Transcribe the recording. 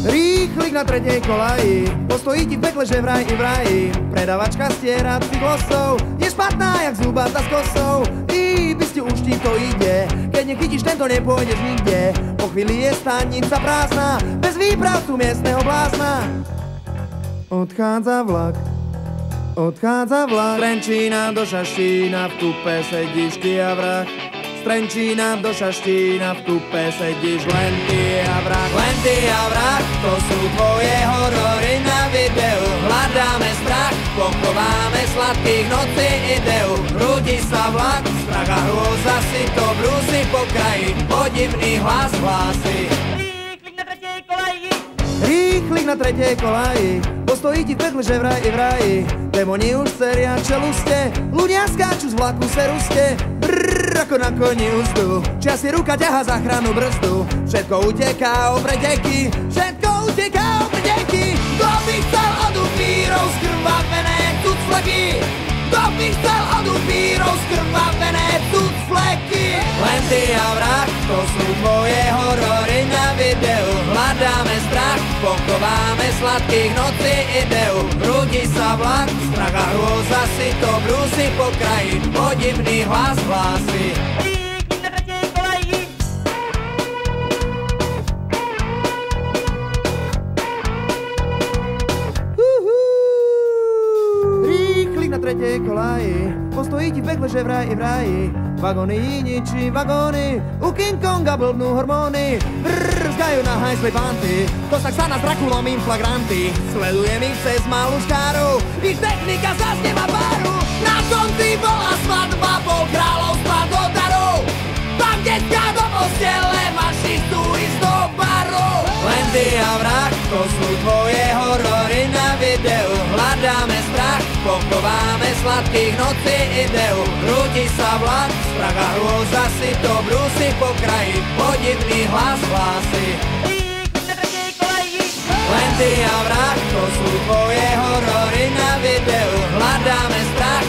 Rýchlik na tretej kolaji, postojí ti v pekle, že vraj i vraji. Predavačka stiera tvých vlasov, je špatná jak zubata s kosou. By už ti to ide, keď nechytíš tento, nepôjdeš nikde. Po chvíli je stanica prázdna, bez výpravcu miestneho blázna. Odchádza vlak, odchádza vlak. Z Trenčína do Šaštína, v kupe sedíš ty a vrah. Z Trenčína do Šaštína, v kupe sedíš len ty a vrah. Len ty a vrah, to sú tvoje horory na videu. Hľadáme strach, pochováme sladkých nocí ideu. Rúdi sa vlak, strach a hrôza si to brúsi po kraji. Podivný hlas hlási: rýchlik na tretej kolaji. Rýchlik na tretej kolaji, postojí ti v pekle, že vraj i vraji. Demoni už seria čeluste, ľudia skáču z vlaku seruste. Brrr, ako na koni úzdu, čia si ruka ťaha záchranu brzdu. Všetko uteká o preteky, všetko uteká o preteky. Kto by chcel od upírov skrvavené tucfleky? Kto by chcel od upírov skrvavené tucfleky? Len ty a vrah, to sú tvoje horory na videu. Hľadáme strach, pochováme sladkých nocí ideu. Rúdi sa vlak, strach a hrôza si to brúsi po kraji. Podivný hlas hlási: rýchlik na tretej kolaji. Rýchlik na tretej kolaji, postojí ti v pekle, že vraj i vraji. Vagóny ničí vagóny, u King Konga blbnú hormóny. Brrr, zgajú na hajzlej panty, to sa na Drakulom im flagranty. Sledujem ich cez malú škáru, ich technika zas nemá páru. Na konci bola svadba, bol kráľovstva do darov. Tam deťka do postele, maši chcú ísť do barov. Len ty a vrah, to sú tvoje horory na videu. Hľadáme strach, pochováme sladkých nocí ideu. Rúdi sa vlak, strach a hrôza si to brúsi po kraji. Podivný hlas hlási: rýchlik na tretej kolaji. Len ty a vrah, to sú tvoje horory na videu. Hľadáme strach,